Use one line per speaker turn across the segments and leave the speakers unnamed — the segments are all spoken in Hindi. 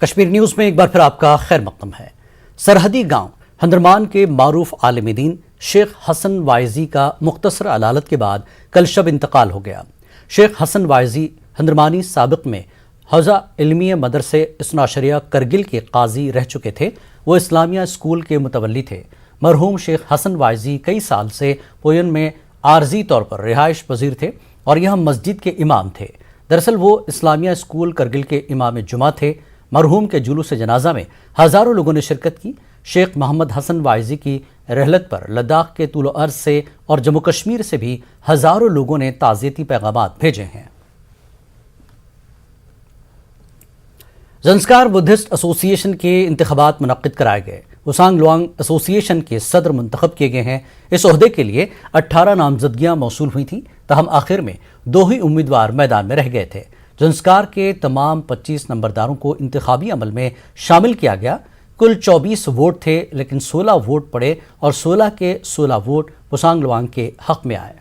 कश्मीर न्यूज़ में एक बार फिर आपका खैर मकदम है। सरहदी गांव हंदरमान के मारूफ आलिम दीन शेख हसन वाइजी का मुख्तसर अदालत के बाद कल शब इंतकाल हो गया। शेख हसन वाइजी हंदरमानी साबिक में हौजा इल्मिया मदरसे इसनाशरिया करगिल के काजी रह चुके थे। वो इस्लामिया स्कूल के मुतवल्ली थे। मरहूम शेख हसन वाइजी कई साल से पोयन में आर्जी तौर पर रिहाइश पजीर थे और यह मस्जिद के इमाम थे। दरअसल वो इस्लामिया स्कूल करगिल के इमाम जुमा थे। मरहूम के जुलूस जनाजा में हज़ारों लोगों ने शिरकत की। शेख मोहम्मद हसन वाइजी की रहलत पर लद्दाख के तूलो अर्ज से और जम्मू कश्मीर से भी हज़ारों लोगों ने ताज़ियती पैगामात भेजे हैं। ज़ंस्कार बुद्धिस्ट एसोसिएशन के इंतखाबात मुनक्किद कराए गए। उसांग लुआंग एसोसिएशन के सदर मुंतखब किए गए हैं। इस ओहदे के लिए 18 नामजदगियां मौसूल हुई थीं, तहम आखिर में 2 ही उम्मीदवार मैदान में रह गए थे। ज़ंस्कार के तमाम 25 नंबरदारों को इंतखाबी अमल में शामिल किया गया। कुल 24 वोट थे, लेकिन 16 वोट पड़े और 16 के 16 वोट उसांग लुआंग के हक में आए।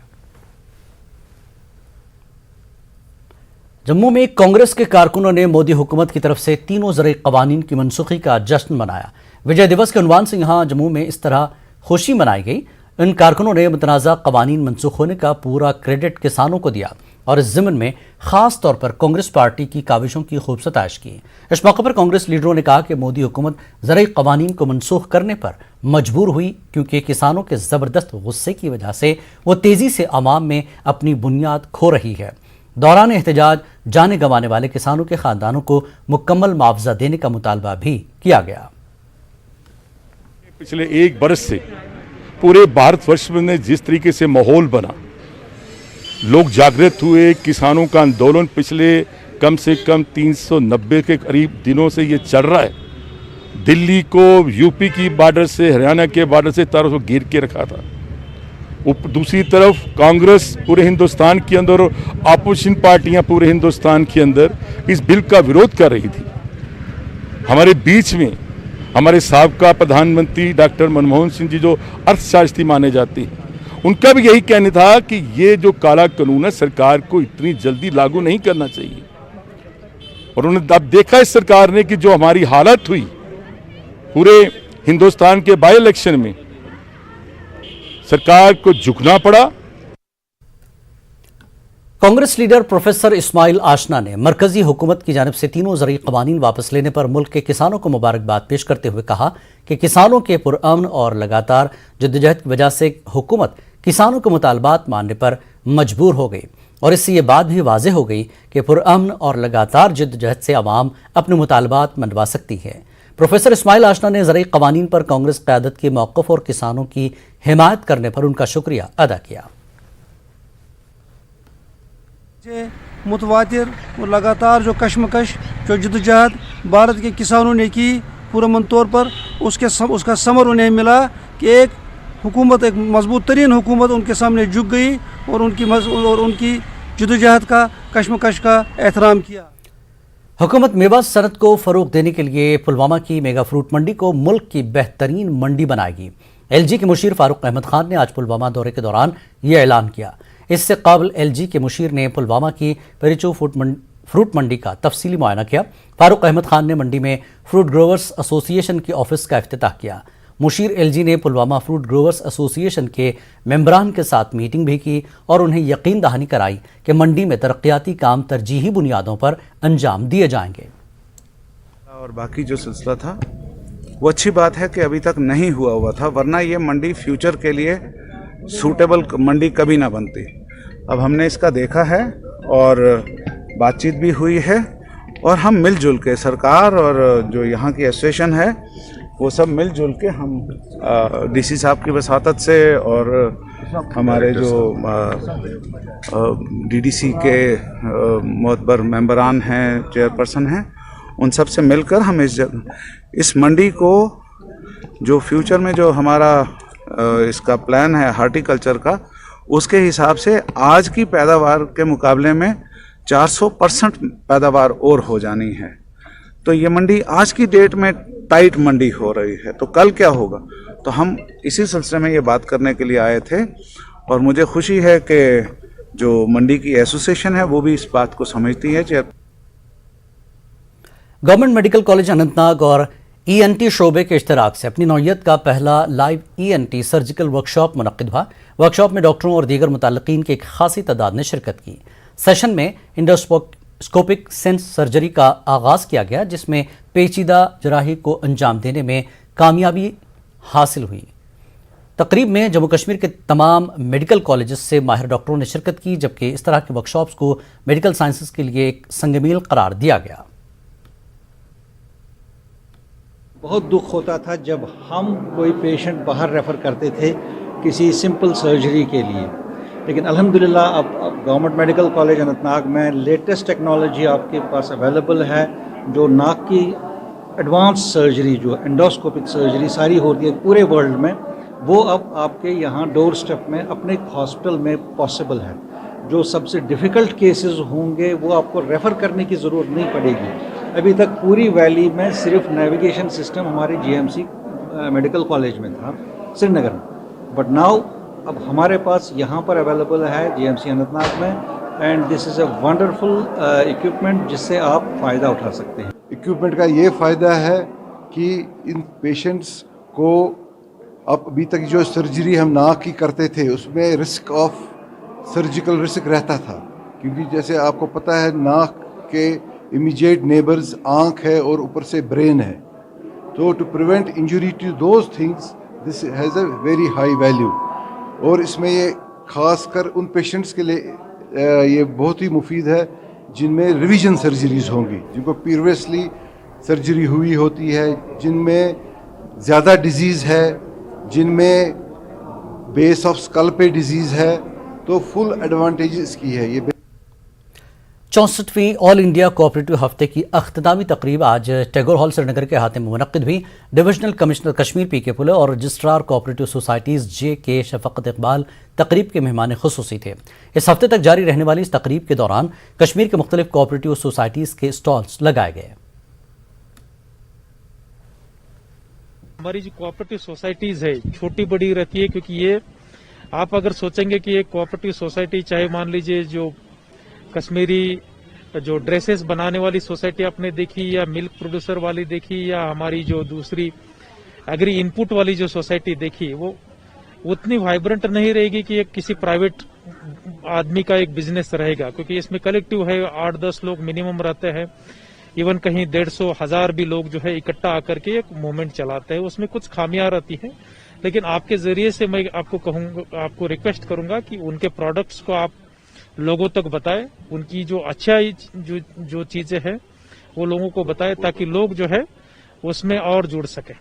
जम्मू में कांग्रेस के कारकुनों ने मोदी हुकूमत की तरफ से तीनों ज़रूरी कवानीन की मनसूखी का जश्न मनाया। विजय दिवस के उन्वान से यहाँ जम्मू में इस तरह खुशी मनाई गई। इन कारकुनों ने मुतनाज़ा कवानीन मनसूख होने का पूरा क्रेडिट किसानों को दिया और इस ज़िमन में ख़ास तौर पर कांग्रेस पार्टी की काविशों की खूब सताइश की। इस मौके पर कांग्रेस लीडरों ने कहा कि मोदी हुकूमत ज़रूरी कवानीन को मनसूख करने पर मजबूर हुई, क्योंकि किसानों के ज़बरदस्त गुस्से की वजह से वो तेज़ी से आवाम में अपनी बुनियाद खो रही है। दौरान एहतजाज जाने गंवाने वाले किसानों के खानदानों को मुकम्मल मुआवजा देने का मुतालबा भी किया गया।
पिछले 1 बरस से पूरे भारतवर्ष में जिस तरीके से माहौल बना, लोग जागृत हुए, किसानों का आंदोलन पिछले कम से कम 390 के करीब दिनों से ये चल रहा है। दिल्ली को यूपी की बॉर्डर से, हरियाणा के बॉर्डर से तरफ घेर के रखा था। दूसरी तरफ कांग्रेस पूरे हिंदुस्तान के अंदर और अपोजिशन पार्टियां पूरे हिंदुस्तान के अंदर इस बिल का विरोध कर रही थी। हमारे बीच में हमारे साबका प्रधानमंत्री डॉक्टर मनमोहन सिंह जी, जो अर्थशास्त्री माने जाते हैं, उनका भी यही कहना था कि ये जो काला कानून है सरकार को इतनी जल्दी लागू नहीं करना चाहिए। और उन्होंने अब देखा इस सरकार ने कि जो हमारी हालत हुई पूरे हिंदुस्तान के बाई इलेक्शन में, सरकार को झुकना पड़ा।
कांग्रेस लीडर प्रोफेसर इस्माइल आशना ने मरकजी हुकूमत की जानिब से तीनों ज़रूरी कवानीन वापस लेने पर मुल्क के किसानों को मुबारकबाद पेश करते हुए कहा कि किसानों के पुरअमन और लगातार जद्दोजहद की वजह से हुकूमत किसानों के मुतालबात मानने पर मजबूर हो गई और इससे ये बात भी वाज़ेह हो गई कि पुरअमन और लगातार जद्दोजहद से आवाम अपने मुतालबात मनवा सकती है। प्रोफेसर इस्माइल आशना ने ज़रूरी कवानीन पर कांग्रेस क़यादत के मौक़िफ़ और किसानों की हिमायत करने पर उनका शुक्रिया अदा किया।
मुतवातिर और लगातार जो कशमकश, जो जद्दोजहद भारत के किसानों ने की पुरअमन तौर पर, उसका समर उन्हें मिला कि एक हुकूमत, एक मजबूत तरीन हुकूमत उनके सामने झुक गई और उनकी जद्दोजहद का, कशमकश का एहतराम किया।
हुकूमत मेवा सनत को फ़रोग देने के लिए पुलवामा की मेगा फ्रूट मंडी को मुल्क की बेहतरीन मंडी बनाएगी। LG के मुशीर फारूक अहमद खान ने आज पुलवामा दौरे के दौरान ये ऐलान किया। इससे कबल LG के मुशीर ने पुलवामा की पेरिचो फ्रूट मंडी का तफसीली मुआयना किया। फारूक अहमद खान ने मंडी में फ्रूट ग्रोवर्स एसोसिएशन के ऑफिस का इफ्तिताह किया। मुशीर LG ने पुलवामा फ्रूट ग्रोवर्स एसोसिएशन के मेंबरान के साथ मीटिंग भी की और उन्हें यकीन दहानी कराई कि मंडी में तरक्याती काम तरजीही बुनियादों पर अंजाम दिए जाएंगे।
और बाकी जो सिलसिला था वो अच्छी बात है कि अभी तक नहीं हुआ था, वरना ये मंडी फ्यूचर के लिए सूटेबल मंडी कभी ना बनती। अब हमने इसका देखा है और बातचीत भी हुई है और हम मिलजुल के, सरकार और जो यहाँ की एसोसिएशन है वो सब मिलजुल के, हम DC साहब की वसातत से और हमारे जो DDC के मोतबर मेंबरान हैं, चेयरपर्सन हैं, उन सब से मिलकर हम इस मंडी को, जो फ्यूचर में जो हमारा इसका प्लान है हार्टिकल्चर का, उसके हिसाब से आज की पैदावार के मुकाबले में 400% पैदावार और हो जानी है। तो ये मंडी आज की डेट में टाइट मंडी हो रही है, तो कल क्या होगा? तो हम इसी सिलसिले में ये बात करने के लिए आए थे और मुझे खुशी है कि जो मंडी की एसोसिएशन है वो भी इस बात को समझती है।
गवर्नमेंट मेडिकल कॉलेज अनंतनाग और ENT शोबे के इश्तराक से अपनी नौइयत का पहला लाइव ENT सर्जिकल वर्कशॉप मुनक्किद हुआ। वर्कशॉप में डॉक्टरों और दीगर मुतल्लिकीन की एक खासी तादाद ने शिरकत की। सेशन में इंडोस्कोपिक सेंस सर्जरी का आगाज़ किया गया, जिसमें पेचीदा जराही को अंजाम देने में कामयाबी हासिल हुई। तकरीब में जम्मू कश्मीर के तमाम मेडिकल कॉलेजेस से माहिर डॉक्टरों ने शिरकत की, जबकि इस तरह के वर्कशॉप्स को मेडिकल साइंसेज के लिए एक संगमील करार दिया गया।
बहुत दुख होता था जब हम कोई पेशेंट बाहर रेफ़र करते थे किसी सिंपल सर्जरी के लिए, लेकिन अल्हम्दुलिल्लाह अब गवर्नमेंट मेडिकल कॉलेज अनंतनाग में लेटेस्ट टेक्नोलॉजी आपके पास अवेलेबल है। जो नाक की एडवांस सर्जरी, जो एंडोस्कोपिक सर्जरी सारी होती है पूरे वर्ल्ड में, वो अब आपके यहाँ डोर स्टेप में अपने हॉस्पिटल में पॉसिबल है। जो सबसे डिफ़िकल्ट केसेस होंगे वो आपको रेफ़र करने की ज़रूरत नहीं पड़ेगी। अभी तक पूरी वैली में सिर्फ नेविगेशन सिस्टम हमारे GMC मेडिकल कॉलेज में था श्रीनगर में, बट नाउ अब हमारे पास यहाँ पर अवेलेबल है GMC अनंतनाग में, and this is a wonderful equipment जिससे आप फ़ायदा उठा सकते हैं।
इक्विपमेंट का ये फ़ायदा है कि इन पेशेंट्स को अब अभी तक जो सर्जरी हम नाक की करते थे उसमें रिस्क ऑफ सर्जिकल रिस्क रहता था, क्योंकि जैसे आपको पता है नाक के इमीडिएट नेबर्स आँख है और ऊपर से ब्रेन है, तो to prevent injury to those things this has a very high value. और इसमें ये ख़ास कर उन पेशेंट्स के लिए ये बहुत ही मुफीद है जिनमें रिवीजन सर्जरीज होंगी, जिनको प्रीवियसली सर्जरी हुई होती है, जिनमें ज़्यादा डिजीज़ है, जिनमें बेस ऑफ स्कल पे डिजीज़ है, तो फुल एडवांटेज इसकी है। ये
64वीं ऑल इंडिया कोऑपरेटिव हफ्ते की अख्तामी तकरीब आज टैगोर हॉल श्रीनगर के अहाते में मुनक्किद हुई। डिविजनल कमिश्नर कश्मीर PK पुले और रजिस्ट्रार कोऑपरेटिव सोसाइटीज़ JK शफकत इकबाल तकरीब के मेहमान खुसूसी थे। इस हफ्ते तक जारी रहने वाली इस तकरीब के दौरान कश्मीर के मुख्तलिफ कोऑपरेटिव सोसाइटीज़ के स्टॉल्स लगाए गए।
हमारी जो कोऑपरेटिव सोसाइटीज़ है छोटी बड़ी रहती है, क्योंकि ये आप अगर सोचेंगे कि एक कोऑपरेटिव सोसाइटी, चाहे मान लीजिए जो कश्मीरी जो ड्रेसेस बनाने वाली सोसाइटी आपने देखी, या मिल्क प्रोड्यूसर वाली देखी, या हमारी जो दूसरी एग्री इनपुट वाली जो सोसाइटी देखी, वो उतनी वाइब्रेंट नहीं रहेगी कि एक किसी प्राइवेट आदमी का एक बिजनेस रहेगा, क्योंकि इसमें कलेक्टिव है, 8-10 लोग मिनिमम रहते हैं। इवन कहीं 150-1000 भी लोग जो है इकट्ठा आकर के एक मूवमेंट चलाते हैं। उसमें कुछ खामियां रहती हैं, लेकिन आपके जरिए से मैं आपको कहूंगा, आपको रिक्वेस्ट करूंगा कि उनके प्रोडक्ट्स को आप लोगों तक बताएं, उनकी जो अच्छाई जो चीजें हैं वो लोगों को बताएं, ताकि लोग जो है उसमें और जुड़ सके।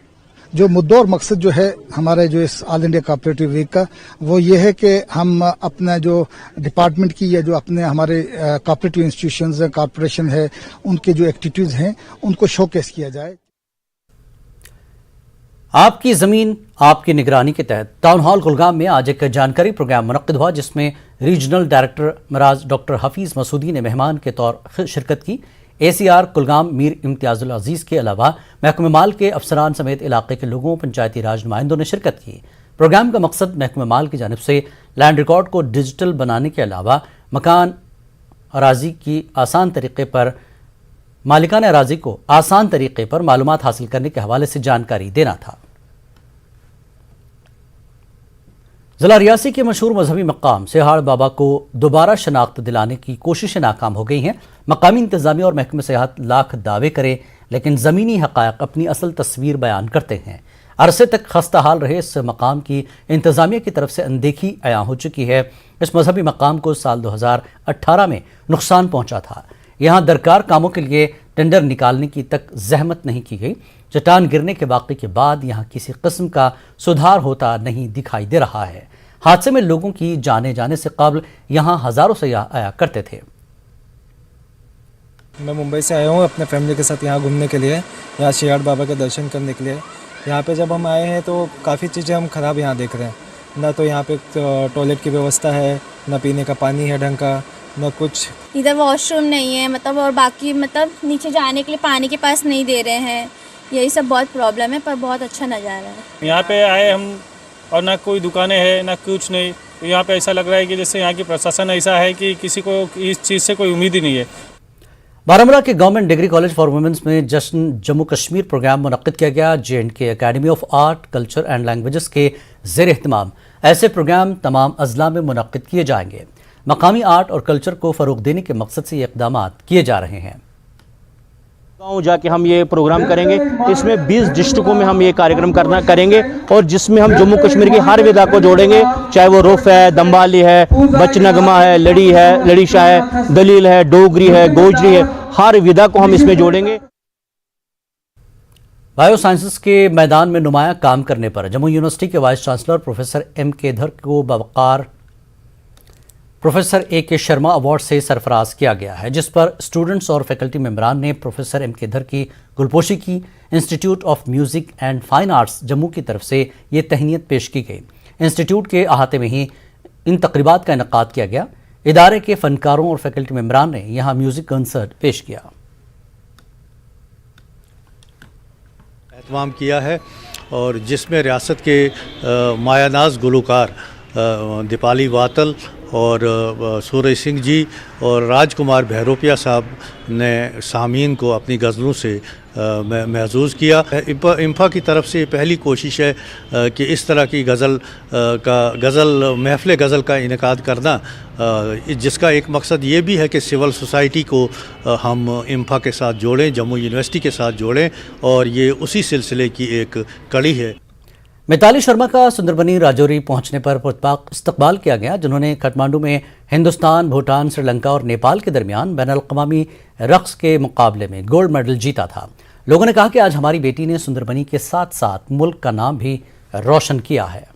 जो मुद्दा और मकसद जो है हमारे जो इस ऑल इंडिया कोऑपरेटिव वीक का, वो ये है कि हम अपना जो डिपार्टमेंट की या जो अपने हमारे कोऑपरेटिव इंस्टीट्यूशंस है, कॉर्पोरेशन है, उनके जो एक्टिविटीज हैं उनको शोकेस किया जाए।
आपकी ज़मीन आपकी निगरानी के तहत टाउन हॉल कुलगाम में आज एक जानकारी प्रोग्राम मुनक्किद हुआ, जिसमें regional director मराज doctor Hafeez Masoodi ने मेहमान के तौर शिरकत की। ACR कुलगाम मीर इम्तियाजुल अजीज़ के अलावा महकमे माल के अफसरान समेत इलाके के लोगों, पंचायती राज नुमाइंदों ने शिरकत की। प्रोग्राम का मकसद महकमे माल की जानिब से लैंड रिकॉर्ड को डिजिटल बनाने के अलावा मकान अराजी की आसान तरीके पर मालिकान अराजी को आसान तरीके पर मालूमात हासिल करने के हवाले से जानकारी देना था। जिला रियासी के मशहूर मजहबी मकाम सिहाड़ बाबा को दोबारा शनाख्त दिलाने की कोशिशें नाकाम हो गई हैं। मकामी इंतजामिया और महकमे सेहत लाख दावे करें, लेकिन ज़मीनी हक़ायक़ अपनी असल तस्वीर बयान करते हैं। अरसे तक खस्ता हाल रहे इस मकाम की इंतजामिया की तरफ से अनदेखी अयां हो चुकी है। इस मजहबी मकाम को साल 2018 में नुकसान पहुंचा था। यहाँ दरकार कामों के लिए टेंडर निकालने की तक जहमत नहीं की गई। चट्टान गिरने के वाक़े के बाद यहाँ किसी किस्म का सुधार होता नहीं दिखाई दे रहा है। हादसे में लोगों की जाने जाने से कबल यहाँ हज़ारों सयाह आया करते थे।
मैं मुंबई से आया हूँ अपने फैमिली के साथ यहाँ घूमने के लिए, यहाँ सिहाड़ बाबा के दर्शन करने के लिए। यहाँ पे जब हम आए हैं तो काफ़ी चीज़ें हम ख़राब यहाँ देख रहे हैं। ना तो यहाँ पे टॉयलेट की व्यवस्था है, ना पीने का पानी है ढंग का, ना कुछ
इधर वॉशरूम नहीं है, मतलब और बाकी मतलब नीचे जाने के लिए पानी के पास नहीं दे रहे हैं। यही सब बहुत प्रॉब्लम है, पर बहुत अच्छा नज़ारा है।
यहाँ पे आए हम और ना कोई दुकानें हैं ना कुछ नहीं। यहाँ पे ऐसा लग रहा है कि जैसे यहाँ की प्रशासन ऐसा है कि किसी को इस चीज़ से कोई उम्मीद ही नहीं है।
बारामूला के government degree college for womens में जश्न जम्मू कश्मीर प्रोग्राम मुनक्किद किया गया। J&K academy of art, culture and languages के ज़ेर एहतमाम ऐसे प्रोग्राम तमाम अजला में मुनक्किद किए जाएंगे। मकामी आर्ट और कल्चर को फ़रोग देने के मकसद से ये इक़दाम किए जा रहे हैं।
गाँव जाके हम ये प्रोग्राम करेंगे। इसमें 20 डिस्ट्रिक्टों में हम ये कार्यक्रम करेंगे और जिसमें हम जम्मू कश्मीर की हर विधा को जोड़ेंगे, चाहे वो रुफ है, दम्बाली है, बच नगमा है, लड़ीशा है, दलील है, डोगरी है, गोजरी है, हर विधा को हम इसमें जोड़ेंगे।
बायो साइंसेस के मैदान में नुमाया काम करने पर जम्मू यूनिवर्सिटी के वाइस चांसलर प्रोफेसर M.K. धर को बवकार प्रोफेसर A.K. शर्मा अवार्ड से सरफराज किया गया है, जिस पर स्टूडेंट्स और फैकल्टी मेंबरान ने प्रोफेसर M.K. धर की गुलपोशी की। Institute of music and fine arts Jammu की तरफ से ये तहनीत पेश की गई। इंस्टीट्यूट के अहाते में ही इन तकरीबात का इनेकाद किया गया। इदारे के फनकारों और फैकल्टी मेंबरान ने यहाँ म्यूज़िक कंसर्ट पेश किया।
एहतमाम किया है और जिसमें रियासत के मायानाज गुलकार दीपाली वातल और सूरज सिंह जी और राजकुमार भैरोपिया साहब ने सामीन को अपनी गज़लों से महसूस किया। इंफा की तरफ से पहली कोशिश है कि इस तरह की महफ़िल गज़ल का इनेकाद करना, जिसका एक मकसद ये भी है कि सिविल सोसाइटी को हम इंफा के साथ जोड़ें, जम्मू यूनिवर्सिटी के साथ जोड़ें, और ये उसी सिलसिले की एक कड़ी है।
मिताली शर्मा का सुंदरबनी राजौरी पहुंचने पर इस्तकबाल किया गया, जिन्होंने काठमांडू में हिंदुस्तान, भूटान, श्रीलंका और नेपाल के दरमियान बैनुल-अक़वामी रक़्स के मुकाबले में गोल्ड मेडल जीता था। लोगों ने कहा कि आज हमारी बेटी ने सुंदरबनी के साथ साथ मुल्क का नाम भी रोशन किया है।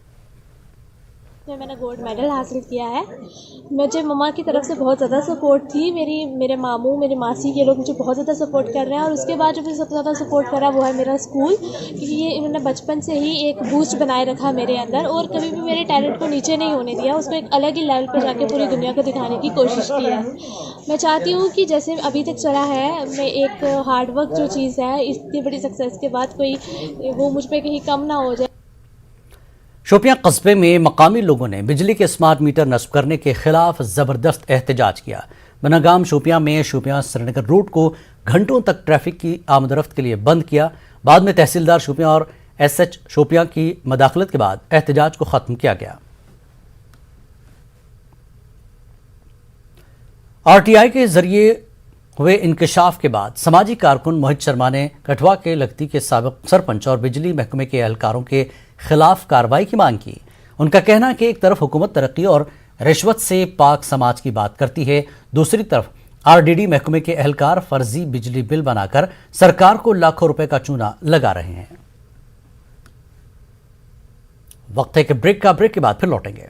मैंने गोल्ड मेडल हासिल किया है। मुझे मम्मा की तरफ से बहुत ज़्यादा सपोर्ट थी। मेरे मामू, मेरी मासी, ये लोग मुझे बहुत ज़्यादा सपोर्ट कर रहे हैं। और उसके बाद जो मुझे सबसे ज़्यादा सपोर्ट करा वो है मेरा स्कूल, क्योंकि ये इन्होंने बचपन से ही एक बूस्ट बनाए रखा मेरे अंदर और कभी भी मेरे टैलेंट को नीचे नहीं होने दिया। उसको एक अलग ही लेवल पर जाके पूरी दुनिया को दिखाने की कोशिश की है। मैं चाहती हूँ कि जैसे अभी तक चला है, मैं एक हार्डवर्क जो चीज़ है, इतनी बड़ी सक्सेस के बाद कोई वो मुझ पर कहीं कम ना हो जाए।
शोपियां कस्बे में मकामी लोगों ने बिजली के स्मार्ट मीटर नस्ब करने के खिलाफ ज़बरदस्त एहतजाज किया। बनागाम शोपियां में शोपियां श्रीनगर रोड को घंटों तक ट्रैफिक की आमदरफ्त के लिए बंद किया। बाद में तहसीलदार शोपियां और SH शोपियां की मदाखलत के बाद एहतजाज को ख़त्म किया गया। RTI के जरिए हुए इंकशाफ के बाद समाजी कारकुन मोहित शर्मा ने कठवा के लगती के साबिक सरपंच और बिजली महकमे के एहलकारों के खिलाफ कार्रवाई की मांग की। उनका कहना है कि एक तरफ हुकूमत तरक्की और रिश्वत से पाक समाज की बात करती है, दूसरी तरफ RDD महकमे के एहलकार फर्जी बिजली बिल बनाकर सरकार को लाखों रुपए का चूना लगा रहे हैं। वक्त है कि ब्रेक के बाद फिर लौटेंगे।